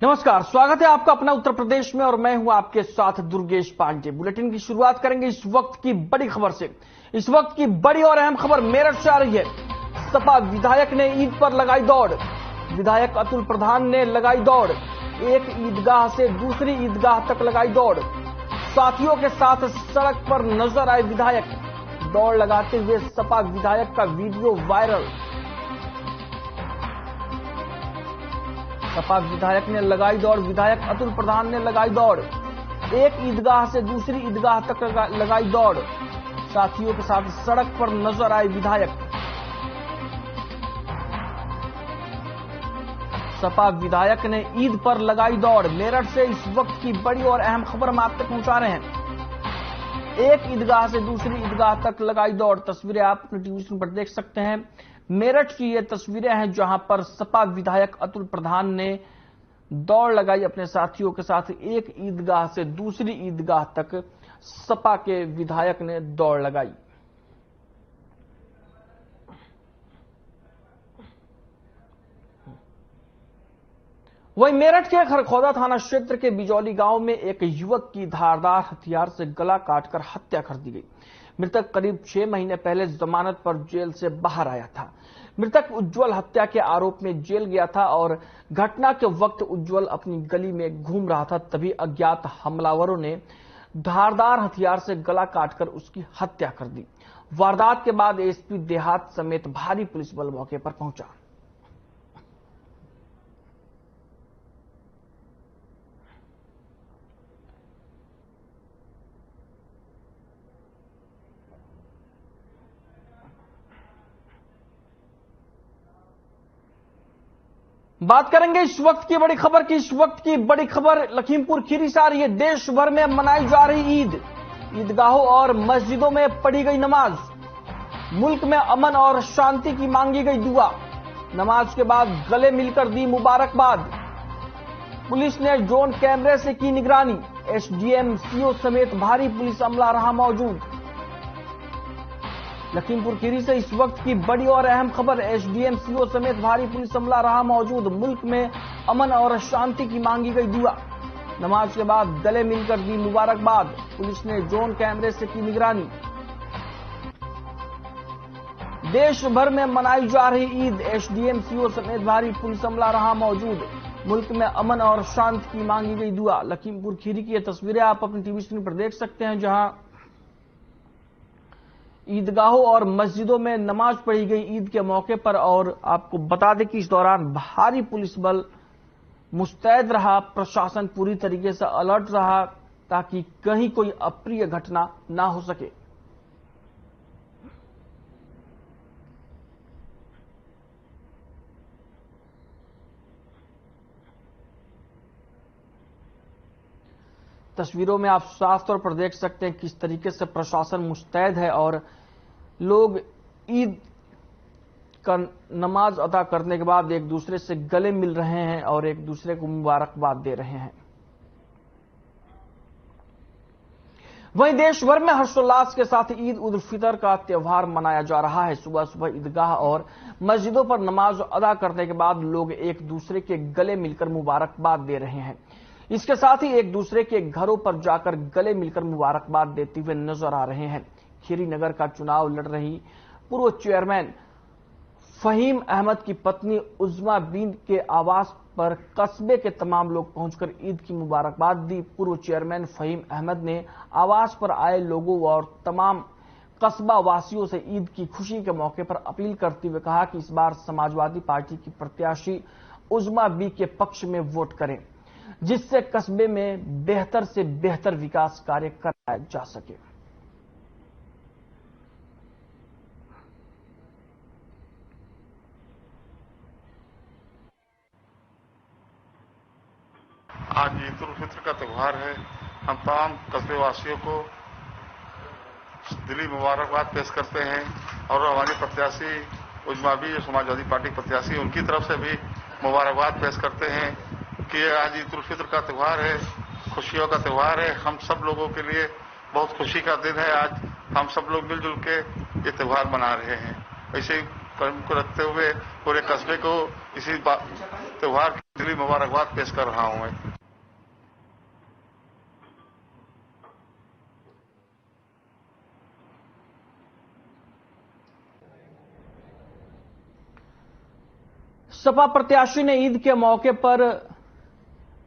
नमस्कार, स्वागत है आपका अपना उत्तर प्रदेश में और मैं हूं आपके साथ दुर्गेश पांडे। बुलेटिन की शुरुआत करेंगे इस वक्त की बड़ी खबर से। इस वक्त की बड़ी और अहम खबर मेरठ से आ रही है। सपा विधायक ने ईद पर लगाई दौड़। विधायक अतुल प्रधान ने लगाई दौड़। एक ईदगाह से दूसरी ईदगाह तक लगाई दौड़। साथियों के साथ सड़क पर नजर आए विधायक। दौड़ लगाते हुए सपा विधायक का वीडियो वायरल। सपा विधायक ने लगाई दौड़। विधायक अतुल प्रधान ने लगाई दौड़। एक ईदगाह से दूसरी ईदगाह तक लगाई दौड़। साथियों के साथ सड़क पर नजर आए विधायक। सपा विधायक ने ईद पर लगाई दौड़। मेरठ से इस वक्त की बड़ी और अहम खबर हम आप तक पहुंचा रहे हैं। एक ईदगाह से दूसरी ईदगाह तक लगाई दौड़। तस्वीरें आप अपने टीवी स्क्रीन पर देख सकते हैं। मेरठ की ये तस्वीरें हैं जहां पर सपा विधायक अतुल प्रधान ने दौड़ लगाई अपने साथियों के साथ। एक ईदगाह से दूसरी ईदगाह तक सपा के विधायक ने दौड़ लगाई। वहीं मेरठ के खरखौदा थाना क्षेत्र के बिजौली गांव में एक युवक की धारदार हथियार से गला काटकर हत्या कर दी गई। मृतक करीब 6 महीने पहले जमानत पर जेल से बाहर आया था। मृतक उज्जवल हत्या के आरोप में जेल गया था और घटना के वक्त उज्जवल अपनी गली में घूम रहा था। तभी अज्ञात हमलावरों ने धारदार हथियार से गला काटकर उसकी हत्या कर दी। वारदात के बाद एसपी देहात समेत भारी पुलिस बल मौके पर पहुंचा। बात करेंगे इस वक्त की बड़ी खबर की। इस वक्त की बड़ी खबर लखीमपुर खीरी से आ रही है। देश भर में मनाई जा रही ईद। ईदगाहों और मस्जिदों में पढ़ी गई नमाज। मुल्क में अमन और शांति की मांगी गई दुआ। नमाज के बाद गले मिलकर दी मुबारकबाद। पुलिस ने ड्रोन कैमरे से की निगरानी। एसडीएम सीओ समेत भारी पुलिस अमला रहा मौजूद। लखीमपुर खीरी से इस वक्त की बड़ी और अहम खबर। एसडीएम सीओ समेत भारी पुलिस अमला रहा मौजूद। मुल्क में अमन और शांति की मांगी गई दुआ। नमाज के बाद गले मिलकर दी मुबारकबाद। पुलिस ने ड्रोन कैमरे से की निगरानी। देश भर में मनाई जा रही ईद। एसडीएम सीओ समेत भारी पुलिस अमला रहा मौजूद। मुल्क में अमन और शांति की मांगी गई दुआ। लखीमपुर खीरी की ये तस्वीरें आप अपनी टीवी स्क्रीन पर देख सकते हैं जहां ईदगाहों और मस्जिदों में नमाज पढ़ी गई ईद के मौके पर। और आपको बता दें कि इस दौरान भारी पुलिस बल मुस्तैद रहा। प्रशासन पूरी तरीके से अलर्ट रहा ताकि कहीं कोई अप्रिय घटना ना हो सके। तस्वीरों में आप साफ तौर पर देख सकते हैं किस तरीके से प्रशासन मुस्तैद है और लोग ईद का नमाज अदा करने के बाद एक दूसरे से गले मिल रहे हैं और एक दूसरे को मुबारकबाद दे रहे हैं। वहीं देश भर में हर्षोल्लास के साथ ईद उल फितर का त्यौहार मनाया जा रहा है। सुबह सुबह ईदगाह और मस्जिदों पर नमाज अदा करने के बाद लोग एक दूसरे के गले मिलकर मुबारकबाद दे रहे हैं। इसके साथ ही एक दूसरे के घरों पर जाकर गले मिलकर मुबारकबाद देते हुए नजर आ रहे हैं। खीरी नगर का चुनाव लड़ रही पूर्व चेयरमैन फहीम अहमद की पत्नी उज़्मा बीन के आवास पर कस्बे के तमाम लोग पहुंचकर ईद की मुबारकबाद दी। पूर्व चेयरमैन फहीम अहमद ने आवास पर आए लोगों और तमाम कस्बा वासियों से ईद की खुशी के मौके पर अपील करते हुए कहा कि इस बार समाजवादी पार्टी की प्रत्याशी उज़्मा बी के पक्ष में वोट करें, जिससे कस्बे में बेहतर से बेहतर विकास कार्य कराया जा सके। आज ईद उल फित्र का त्यौहार है। हम तमाम कस्बे वासियों को दिली मुबारकबाद पेश करते हैं और हमारी प्रत्याशी उज़्मा बी जो समाजवादी पार्टी प्रत्याशी उनकी तरफ से भी मुबारकबाद पेश करते हैं कि आज ईद उल फित्र का त्यौहार है, खुशियों का त्यौहार है। हम सब लोगों के लिए बहुत खुशी का दिन है। आज हम सब लोग मिलजुल के ये त्यौहार मना रहे हैं। ऐसे को रखते हुए पूरे कस्बे को इसी त्योहार के लिए मुबारकबाद पेश कर रहा हूं मैं। सपा प्रत्याशी ने ईद के मौके पर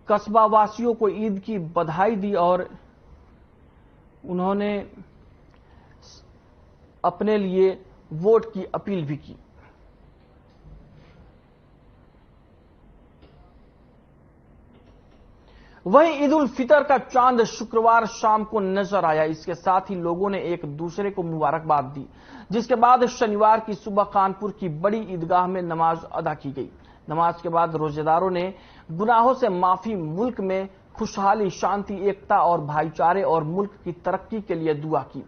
कस्बा वासियों को ईद की बधाई दी और उन्होंने अपने लिए वोट की अपील भी की। वहीं ईद उल फितर का चांद शुक्रवार शाम को नजर आया। इसके साथ ही लोगों ने एक दूसरे को मुबारकबाद दी, जिसके बाद शनिवार की सुबह कानपुर की बड़ी ईदगाह में नमाज अदा की गई। नमाज के बाद रोजेदारों ने गुनाहों से माफी, मुल्क में खुशहाली, शांति, एकता और भाईचारे और मुल्क की तरक्की के लिए दुआ की।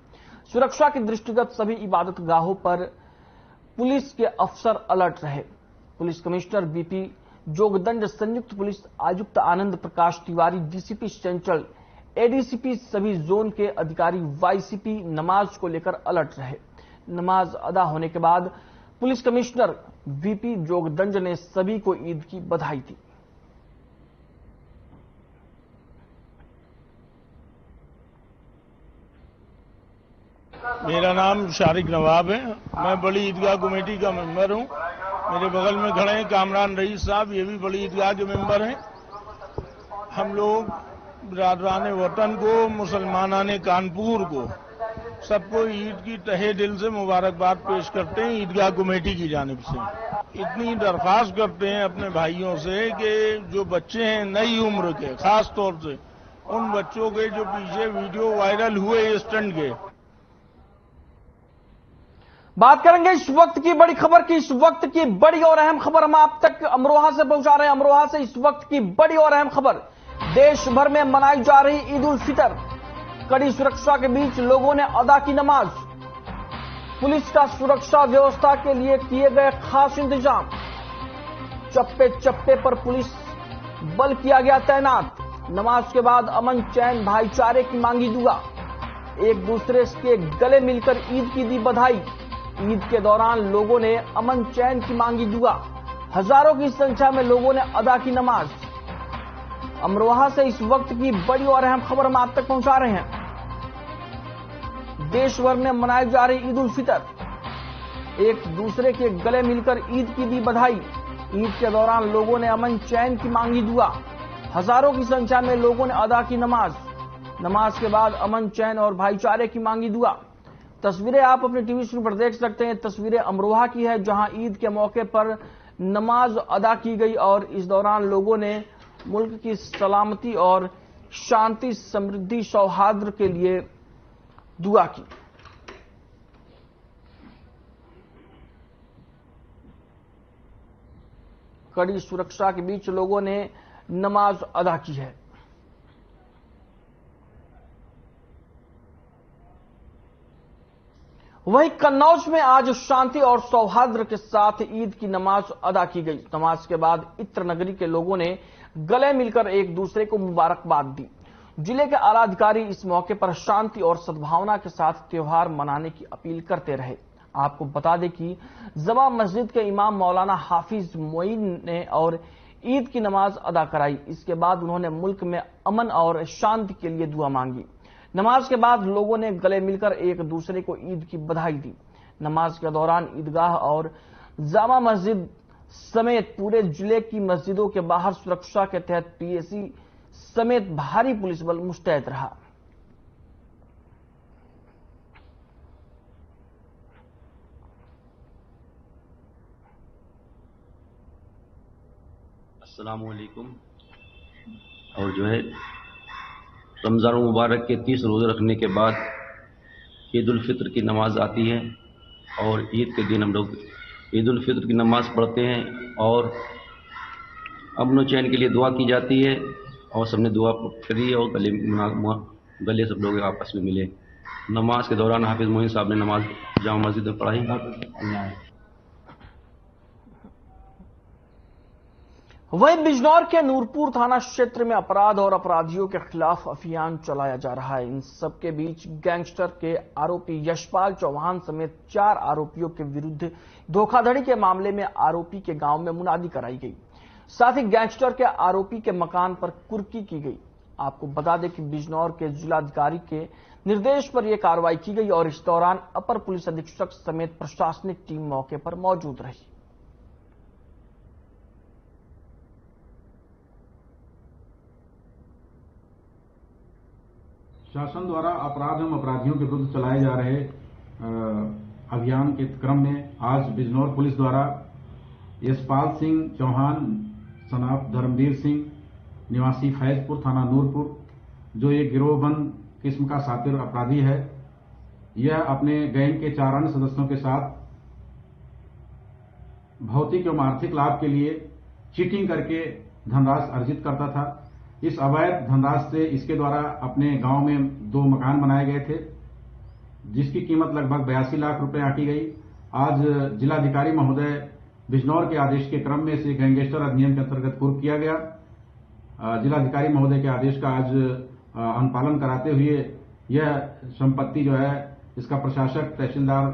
सुरक्षा के दृष्टिगत सभी इबादत गाहों पर पुलिस के अफसर अलर्ट रहे। पुलिस कमिश्नर बीपी जोगदंड, संयुक्त पुलिस आयुक्त आनंद प्रकाश तिवारी, डीसीपी चंचल, एडीसीपी, सभी जोन के अधिकारी, वाईसीपी नमाज को लेकर अलर्ट रहे। नमाज अदा होने के बाद पुलिस कमिश्नर बीपी जोगदंड ने सभी को ईद की बधाई दी। मेरा नाम शारिक नवाब है। मैं बड़ी ईदगाह कमेटी का मेंबर हूं। मेरे बगल में खड़े हैं कामरान रईस साहब, ये भी बड़ी ईदगाह के मेंबर हैं। हम लोग बिरादरान वतन को, मुसलमानाने कानपुर को, सबको ईद की तहे दिल से मुबारकबाद पेश करते हैं ईदगाह कमेटी की जानिब से। इतनी दरख्वास्त करते हैं अपने भाइयों से कि जो बच्चे हैं नई उम्र के, खास तौर से उन बच्चों के जो पीछे वीडियो वायरल हुए स्टंट के। बात करेंगे इस वक्त की बड़ी खबर की। इस वक्त की बड़ी और अहम खबर हम आप तक अमरोहा से पहुंचा रहे हैं। अमरोहा से इस वक्त की बड़ी और अहम खबर, देश भर में मनाई जा रही ईद उल फितर। कड़ी सुरक्षा के बीच लोगों ने अदा की नमाज। पुलिस का सुरक्षा व्यवस्था के लिए किए गए खास इंतजाम। चप्पे चप्पे पर पुलिस बल किया गया तैनात। नमाज के बाद अमन, चैन, भाईचारे की मांगी दुआ। एक दूसरे के गले मिलकर ईद की दी बधाई। ईद के दौरान लोगों ने अमन, चैन की मांगी दुआ। हजारों की संख्या में लोगों ने अदा की नमाज। अमरोहा से इस वक्त की बड़ी और अहम खबर हम आप तक पहुंचा रहे हैं। देश भर में मनाई जा रही ईद उल फितर। एक दूसरे के गले मिलकर ईद की दी बधाई। ईद के दौरान लोगों ने अमन, चैन की मांगी दुआ। हजारों की संख्या में लोगों ने अदा की नमाज। नमाज के बाद अमन, चैन और भाईचारे की मांगी दुआ। तस्वीरें आप अपने टीवी स्क्रीन पर देख सकते हैं। तस्वीरें अमरोहा की है, जहां ईद के मौके पर नमाज अदा की गई और इस दौरान लोगों ने मुल्क की सलामती और शांति, समृद्धि, सौहार्द के लिए दुआ की। कड़ी सुरक्षा के बीच लोगों ने नमाज अदा की है। वहीं कन्नौज में आज शांति और सौहार्द के साथ ईद की नमाज अदा की गई। नमाज के बाद इत्र नगरी के लोगों ने गले मिलकर एक दूसरे को मुबारकबाद दी। जिले के आला अधिकारी इस मौके पर शांति और सद्भावना के साथ त्योहार मनाने की अपील करते रहे। आपको बता दें कि जमा मस्जिद के इमाम मौलाना हाफिज मोइन ने और ईद की नमाज अदा कराई। इसके बाद उन्होंने मुल्क में अमन और शांति के लिए दुआ मांगी। नमाज के बाद लोगों ने गले मिलकर एक दूसरे को ईद की बधाई दी। नमाज के दौरान ईदगाह और जामा मस्जिद समेत पूरे जिले की मस्जिदों के बाहर सुरक्षा के तहत पीएसी समेत भारी पुलिस बल मुस्तैद रहा। अस्सलाम वालेकुम। और जो है रमज़ान मुबारक के 30 रोज़े रखने के बाद ईद उल फितर की नमाज आती है और ईद के दिन हम लोग ईद उल फितर की नमाज पढ़ते हैं और अमन चैन के लिए दुआ की जाती है और सबने दुआ करी और गले सब लोग आपस में मिले। नमाज के दौरान हाफिज मोइन साहब ने नमाज जामा मस्जिद में पढ़ाई। वहीं बिजनौर के नूरपुर थाना क्षेत्र में अपराध और अपराधियों के खिलाफ अभियान चलाया जा रहा है। इन सबके बीच गैंगस्टर के आरोपी यशपाल चौहान समेत 4 आरोपियों के विरुद्ध धोखाधड़ी के मामले में आरोपी के गांव में मुनादी कराई गई। साथ ही गैंगस्टर के आरोपी के मकान पर कुर्की की गई। आपको बता दें कि बिजनौर के जिलाधिकारी के निर्देश पर यह कार्रवाई की गई और इस दौरान अपर पुलिस अधीक्षक समेत प्रशासनिक टीम मौके पर मौजूद रही। शासन द्वारा अपराध एवं अपराधियों के विरुद्ध चलाए जा रहे अभियान के क्रम में आज बिजनौर पुलिस द्वारा यशपाल सिंह चौहान सनाफ धर्मवीर सिंह निवासी फैजपुर थाना नूरपुर, जो एक गिरोहबंद किस्म का शातिर अपराधी है, यह अपने गैंग के 4 अन्य सदस्यों के साथ भौतिक एवं आर्थिक लाभ के लिए चीटिंग करके धनराशि अर्जित करता था। इस अवैध धनराशि से इसके द्वारा अपने गांव में 2 मकान बनाए गए थे, जिसकी कीमत लगभग 82 लाख रुपए आंकी गई। आज जिलाधिकारी महोदय बिजनौर के आदेश के क्रम में इसे गैंगस्टर अधिनियम के अंतर्गत कुर्क किया गया। जिलाधिकारी महोदय के आदेश का आज अनुपालन कराते हुए यह संपत्ति जो है इसका प्रशासक तहसीलदार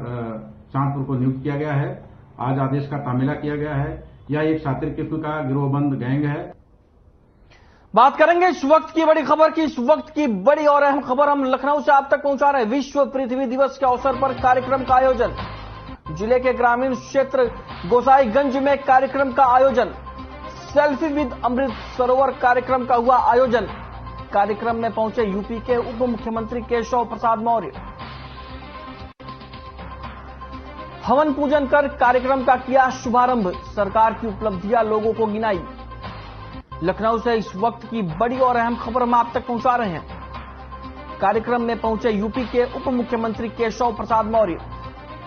चांदपुर को नियुक्त किया गया है। आज आदेश का तामीला किया गया है। यह एक शातिर किस्म का गिरोहबंद गैंग है। बात करेंगे इस वक्त की बड़ी खबर की। इस वक्त की बड़ी और अहम खबर हम लखनऊ से आप तक पहुंचा रहे हैं। विश्व पृथ्वी दिवस के अवसर पर कार्यक्रम का आयोजन। जिले के ग्रामीण क्षेत्र गोसाईगंज में कार्यक्रम का आयोजन। सेल्फी विद अमृत सरोवर कार्यक्रम का हुआ आयोजन। कार्यक्रम में पहुंचे यूपी के उप मुख्यमंत्री केशव प्रसाद मौर्य। हवन पूजन कर कार्यक्रम का किया शुभारंभ। सरकार की उपलब्धियां लोगों को गिनाई। लखनऊ से इस वक्त की बड़ी और अहम खबर हम आप तक पहुंचा रहे हैं। कार्यक्रम में पहुंचे यूपी के उप मुख्यमंत्री केशव प्रसाद मौर्य।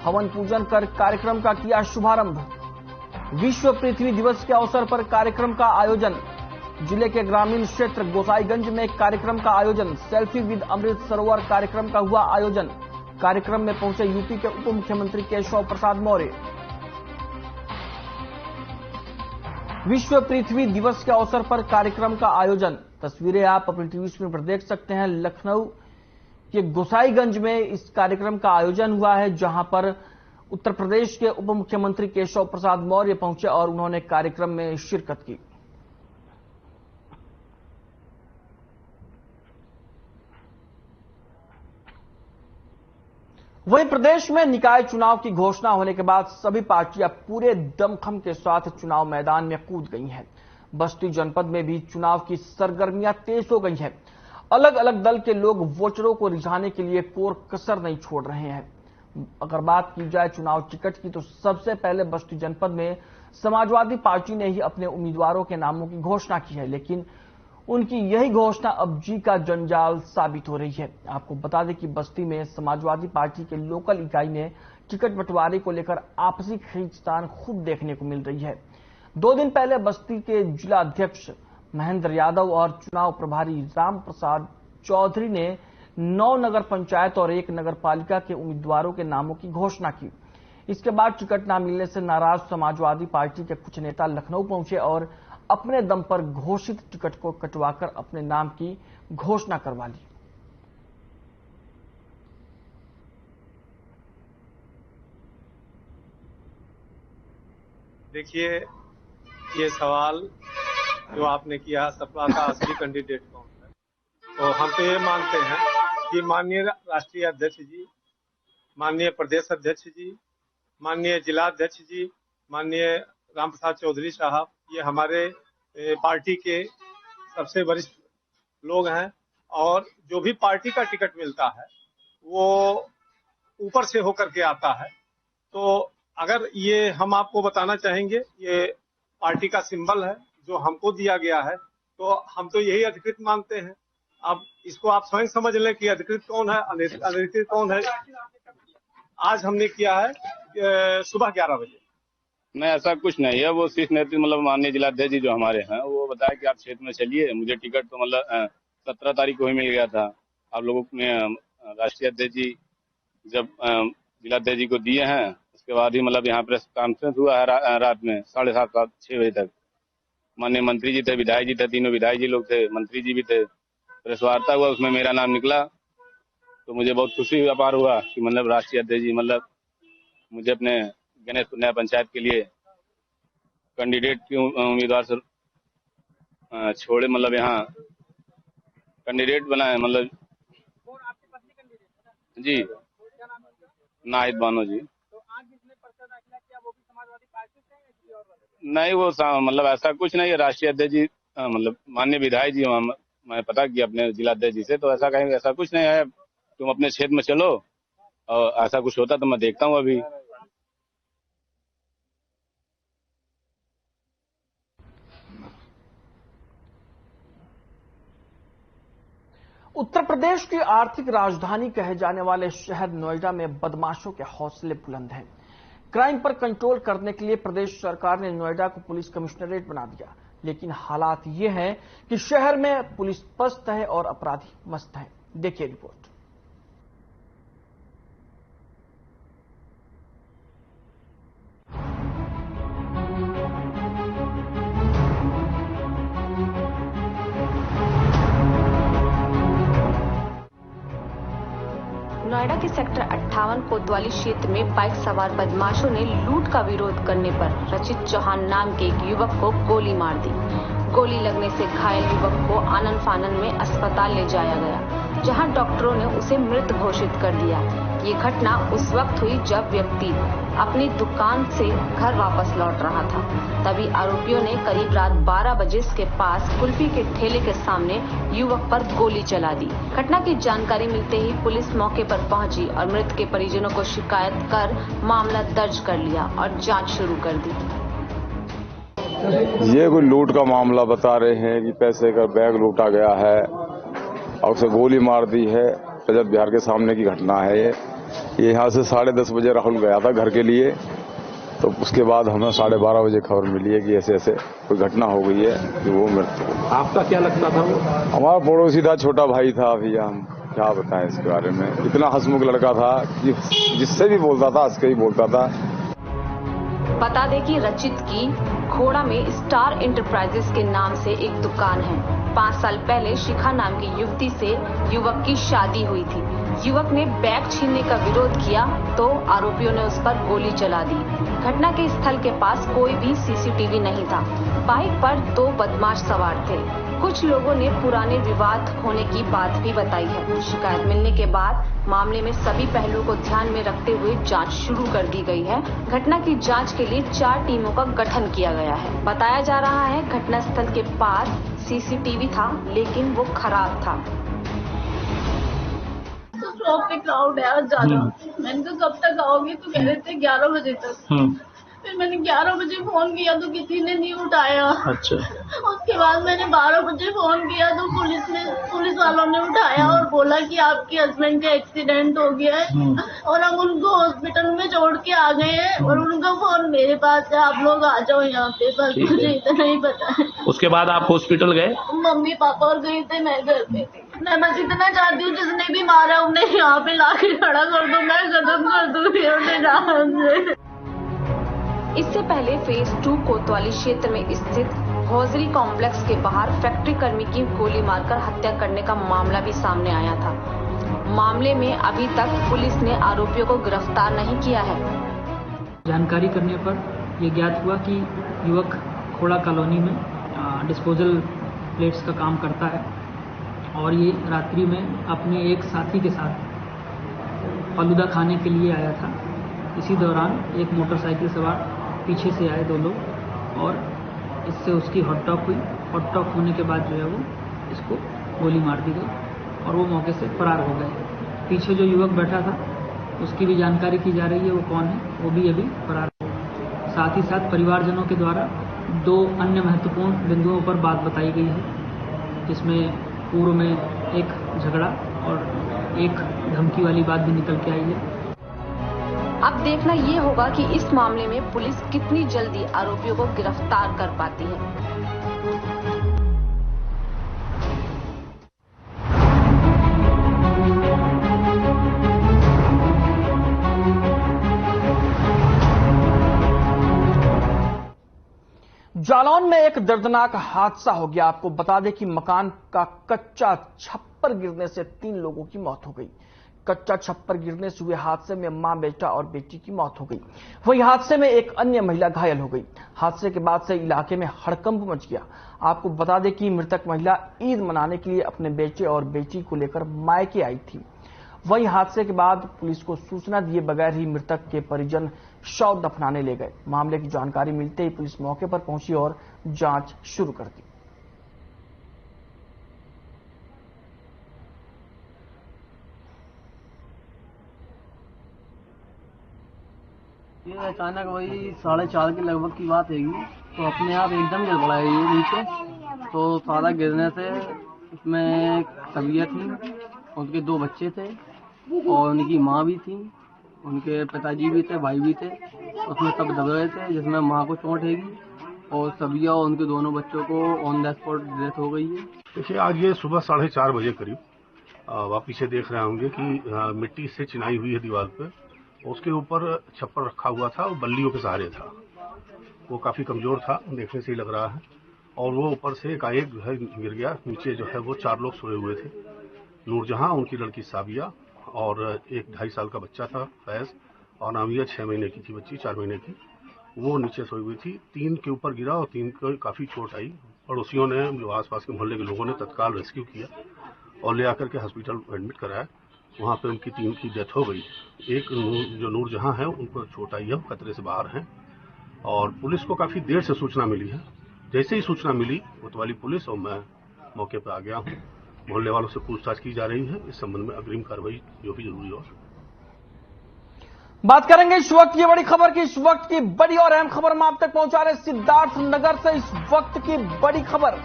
हवन पूजन कर कार्यक्रम का किया शुभारंभ। विश्व पृथ्वी दिवस के अवसर पर कार्यक्रम का आयोजन। जिले के ग्रामीण क्षेत्र गोसाईगंज में कार्यक्रम का आयोजन। सेल्फी विद अमृत सरोवर कार्यक्रम का हुआ आयोजन। कार्यक्रम में पहुंचे यूपी के उप मुख्यमंत्री केशव प्रसाद मौर्य। विश्व पृथ्वी दिवस के अवसर पर कार्यक्रम का आयोजन। तस्वीरें आप अपनी टीवी स्क्रीन पर देख सकते हैं। लखनऊ के गोसाईगंज में इस कार्यक्रम का आयोजन हुआ है, जहां पर उत्तर प्रदेश के उप मुख्यमंत्री केशव प्रसाद मौर्य पहुंचे और उन्होंने कार्यक्रम में शिरकत की। वहीं प्रदेश में निकाय चुनाव की घोषणा होने के बाद सभी पार्टियां पूरे दमखम के साथ चुनाव मैदान में कूद गई हैं। बस्ती जनपद में भी चुनाव की सरगर्मियां तेज हो गई हैं। अलग अलग दल के लोग वोटरों को रिझाने के लिए कोर कसर नहीं छोड़ रहे हैं। अगर बात की जाए चुनाव टिकट की, तो सबसे पहले बस्ती जनपद में समाजवादी पार्टी ने ही अपने उम्मीदवारों के नामों की घोषणा की है, लेकिन उनकी यही घोषणा अब जी का जंजाल साबित हो रही है। आपको बता दें कि बस्ती में समाजवादी पार्टी के लोकल इकाई में टिकट बंटवारे को लेकर आपसी खींचतान खूब देखने को मिल रही है। 2 दिन पहले बस्ती के जिला अध्यक्ष महेंद्र यादव और चुनाव प्रभारी राम प्रसाद चौधरी ने 9 नगर पंचायत और 1 नगर पालिका के उम्मीदवारों के नामों की घोषणा की। इसके बाद टिकट न मिलने से नाराज समाजवादी पार्टी के कुछ नेता लखनऊ पहुंचे और अपने दम पर घोषित टिकट को कटवाकर अपने नाम की घोषणा करवा ली। देखिए, ये सवाल जो आपने किया, सपा का असली कैंडिडेट कौन है, तो हम तो ये मानते हैं कि माननीय राष्ट्रीय अध्यक्ष जी, माननीय प्रदेश अध्यक्ष जी, माननीय जिला अध्यक्ष जी, माननीय राम प्रसाद चौधरी साहब, ये हमारे पार्टी के सबसे वरिष्ठ लोग हैं और जो भी पार्टी का टिकट मिलता है वो ऊपर से होकर के आता है। तो अगर ये हम आपको बताना चाहेंगे, ये पार्टी का सिंबल है जो हमको दिया गया है, तो हम तो यही अधिकृत मानते हैं। अब इसको आप स्वयं समझ लें कि अधिकृत कौन है, अनधिकृत कौन है। आज हमने किया है सुबह 11 बजे। नहीं, ऐसा कुछ नहीं है। वो शीर्ष नेतृत्व मतलब माननीय जिलाध्यक्ष जी जो हमारे हैं, वो बताया कि आप क्षेत्र में चलिए। मुझे टिकट तो मतलब 17 तारीख को ही मिल गया था। आप लोगों ने राष्ट्रीय अध्यक्ष जी जब जिलाध्यक्ष जी को दिए हैं, उसके बाद ही मतलब यहाँ प्रेस कॉन्फ्रेंस हुआ है रात में 7:30 6 बजे तक। माननीय मंत्री जी थे, विधायक जी थे, तीनों विधायक जी लोग थे, मंत्री जी भी थे। प्रेस वार्ता हुआ, उसमें मेरा नाम निकला तो मुझे बहुत खुशी अपार हुआ कि मतलब राष्ट्रीय अध्यक्ष जी मतलब मुझे अपने गणेशपुर नया पंचायत के लिए कैंडिडेट के उम्मीदवार से छोड़े, मतलब यहाँ कैंडिडेट बनाए। मतलब जी नाहिद बानो जी। नहीं वो मतलब ऐसा कुछ नहीं है। राष्ट्रीय अध्यक्ष जी मतलब माननीय विधायक जी, मैं पता किया अपने जिलाध्यक्ष जी से, तो ऐसा कहेंगे ऐसा कुछ नहीं है, तुम अपने क्षेत्र में चलो और ऐसा कुछ होता तो मैं देखता हूँ। अभी उत्तर प्रदेश की आर्थिक राजधानी कहे जाने वाले शहर नोएडा में बदमाशों के हौसले बुलंद हैं। क्राइम पर कंट्रोल करने के लिए प्रदेश सरकार ने नोएडा को पुलिस कमिश्नरेट बना दिया, लेकिन हालात ये हैं कि शहर में पुलिस पस्त है और अपराधी मस्त है। देखिए रिपोर्ट। नोएडा के सेक्टर 58 कोतवाली क्षेत्र में बाइक सवार बदमाशों ने लूट का विरोध करने पर रचित चौहान नाम के एक युवक को गोली मार दी। गोली लगने से घायल युवक को आनन फानन में अस्पताल ले जाया गया, जहां डॉक्टरों ने उसे मृत घोषित कर दिया। ये घटना उस वक्त हुई जब व्यक्ति अपनी दुकान से घर वापस लौट रहा था। तभी आरोपियों ने करीब रात 12 बजे इसके पास कुल्फी के ठेले के सामने युवक पर गोली चला दी। घटना की जानकारी मिलते ही पुलिस मौके पर पहुंची और मृत के परिजनों को शिकायत कर मामला दर्ज कर लिया और जांच शुरू कर दी। ये कोई लूट का मामला बता रहे हैं कि पैसे का बैग लूटा गया है और उसे गोली मार दी है। रजत बिहार के सामने की घटना है ये यहाँ से 10:30 बजे राहुल गया था घर के लिए, तो उसके बाद हमें 12:30 बजे खबर मिली है कि ऐसे ऐसे कोई घटना हो गई है कि वो मृत्यु। आपका क्या लगता था वो? हमारा पड़ोसी था, छोटा भाई था। भैया हम क्या बताएं इसके बारे में। इतना हंसमुख लड़का था कि जिससे भी बोलता था हंस के ही बोलता था। बता दें कि रचित की खोड़ा में स्टार एंटरप्राइजेस के नाम से एक दुकान है। 5 साल पहले शिखा नाम की युवती से युवक की शादी हुई थी। युवक ने बैग छीनने का विरोध किया तो आरोपियों ने उस पर गोली चला दी। घटना के स्थल के पास कोई भी सीसीटीवी नहीं था। बाइक पर 2 बदमाश सवार थे। कुछ लोगों ने पुराने विवाद होने की बात भी बताई है। शिकायत मिलने के बाद मामले में सभी पहलुओं को ध्यान में रखते हुए जांच शुरू कर दी गई है। घटना की जांच के लिए 4 टीमों का गठन किया गया है। बताया जा रहा है घटना स्थल के पास सीसीटीवी था, लेकिन वो खराब था। शॉप पे क्राउड है आज ज्यादा। मैंने कहा कब तक आओगे, तो कह रहे थे 11 बजे तक। फिर मैंने 11 बजे फोन किया तो किसी ने नहीं उठाया। अच्छा। उसके बाद मैंने 12 बजे फोन किया तो पुलिस वालों ने उठाया और बोला कि आपके हस्बैंड का एक्सीडेंट हो गया है और हम उनको हॉस्पिटल में छोड़ के आ गए हैं और उनका फोन मेरे पास है, आप लोग आ जाओ यहाँ पे। बस मुझे इतना ही पता है। उसके बाद आप हॉस्पिटल गए? मम्मी पापा और गए थे, मैं घर पे थी। मैं बस इतना चाहती हूँ जिसने भी मारा उन्हें यहाँ पे लाके खड़ा कर दो, मैं खत्म कर दूँ। इससे पहले फेज 2 कोतवाली क्षेत्र में स्थित हौजरी कॉम्प्लेक्स के बाहर फैक्ट्री कर्मी की गोली मारकर हत्या करने का मामला भी सामने आया था। मामले में अभी तक पुलिस ने आरोपियों को गिरफ्तार नहीं किया है। जानकारी करने पर यह ज्ञात हुआ कि युवक खोड़ा कॉलोनी में डिस्पोजल प्लेट्स का काम करता है और ये रात्रि में अपने एक साथी के साथ फालूदा खाने के लिए आया था। इसी दौरान एक मोटरसाइकिल सवार पीछे से आए 2 लोग और इससे उसकी हॉट टॉक हुई। हॉट टॉक होने के बाद जो है वो इसको गोली मार दी गई और वो मौके से फरार हो गए। पीछे जो युवक बैठा था उसकी भी जानकारी की जा रही है, वो कौन है, वो भी अभी फरार है। साथ ही साथ परिवारजनों के द्वारा 2 अन्य महत्वपूर्ण बिंदुओं पर बात बताई गई है, जिसमें पूर्व में एक झगड़ा और एक धमकी वाली बात भी निकल के आई है। अब देखना ये होगा कि इस मामले में पुलिस कितनी जल्दी आरोपियों को गिरफ्तार कर पाती है। जालौन में एक दर्दनाक हादसा हो गया। आपको बता दें कि मकान का कच्चा छप्पर गिरने से 3 लोगों की मौत हो गई। कच्चा छप्पर गिरने से हुए हादसे में मां, बेटा और बेटी की मौत हो गई। वहीं हादसे में एक अन्य महिला घायल हो गई। हादसे के बाद से इलाके में हड़कंप मच गया। आपको बता दें कि मृतक महिला ईद मनाने के लिए अपने बेटे और बेटी को लेकर मायके आई थी। वहीं हादसे के बाद पुलिस को सूचना दिए बगैर ही मृतक के परिजन शव दफनाने ले गए। मामले की जानकारी मिलते ही पुलिस मौके पर पहुंची और जांच शुरू कर दी। ये अचानक वही 4:30 के लगभग की बात है, तो अपने आप एकदम गिर पड़ा है ये नीचे। तो सारा गिरने से उसमें तबीयत थी, उनके 2 बच्चे थे और उनकी माँ भी थी, उनके पिताजी भी थे, भाई भी थे। उसमें सब दब रहे थे, जिसमें माँ को चोट हैगी और सबिया और उनके दोनों बच्चों को ऑन द स्पॉट डेथ हो गई है। देखिए, आज ये सुबह 4:30 बजे करीब आप पीछे देख रहे होंगे कि मिट्टी से चिनाई हुई है दीवार पे। उसके ऊपर छप्पर रखा हुआ था, वो बल्लियों के सहारे था। वो काफी कमजोर था, देखने से ही लग रहा है। और वो ऊपर से एकाएक जो है गिर गया। नीचे जो है वो 4 लोग सोए हुए थे। नूरजहां, उनकी लड़की साबिया और एक 2.5 साल का बच्चा था फैज, और नामिया 6 महीने की थी बच्ची, 4 महीने की। वो नीचे सोई हुई थी। 3 के ऊपर गिरा और 3 को काफी चोट आई। पड़ोसियों ने, जो आसपास के मोहल्ले के लोगों ने तत्काल रेस्क्यू किया और ले आकर के हॉस्पिटल एडमिट कराया। वहां पे उनकी 3 की डेथ हो गई। एक जो नूरजहां है, उनको चोट आई है, खतरे से बाहर हैं। और पुलिस को काफी देर से सूचना मिली है। जैसे ही सूचना मिली, कोतवाली पुलिस और मैं मौके पर आ गया हूँ। मोहल्ले वालों से पूछताछ की जा रही है। इस संबंध में अग्रिम कार्रवाई जो भी जरूरी हो। बात करेंगे इस वक्त की बड़ी खबर की। इस वक्त की बड़ी और अहम खबर हम आप तक पहुंचा रहे सिद्धार्थ नगर से। इस वक्त की बड़ी खबर,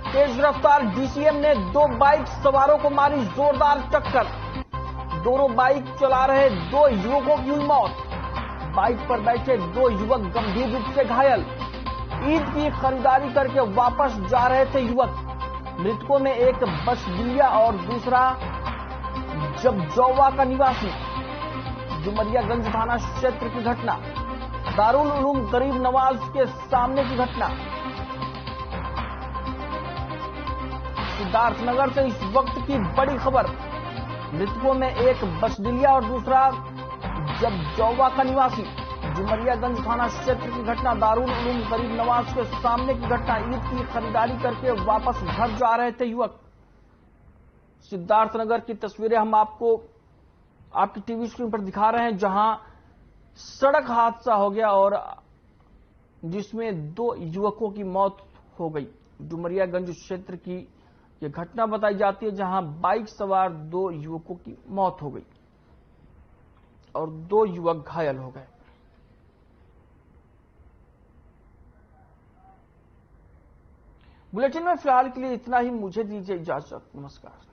तेज रफ्तार डीसीएम ने 2 बाइक सवारों को मारी जोरदार टक्कर। दोनों बाइक चला रहे 2 युवकों की हुई मौत। बाइक पर बैठे 2 युवक गंभीर रूप से घायल। ईद की खरीदारी करके वापस जा रहे थे युवक। मृतकों में एक बसडीलिया और दूसरा जबजौवा का निवासी। डुमरियागंज थाना क्षेत्र की घटना, दारुल उलूम गरीब नवाज के सामने की घटना। सिद्धार्थनगर से इस वक्त की बड़ी खबर, मृतकों में एक बसडीलिया और दूसरा जबजौवा का निवासी। डुमरियागंज थाना क्षेत्र की घटना, दारुल उलूम गरीब नवाज के सामने की घटना। ईद की खरीदारी करके वापस घर जा रहे थे युवक। सिद्धार्थनगर की तस्वीरें हम आपको आपकी टीवी स्क्रीन पर दिखा रहे हैं, जहां सड़क हादसा हो गया और जिसमें 2 युवकों की मौत हो गई। डुमरियागंज क्षेत्र की यह घटना बताई जाती है, जहां बाइक सवार 2 युवकों की मौत हो गई और 2 युवक घायल हो गए। बुलेटिन में फिलहाल के लिए इतना ही। मुझे दीजिए इजाजत। नमस्कार।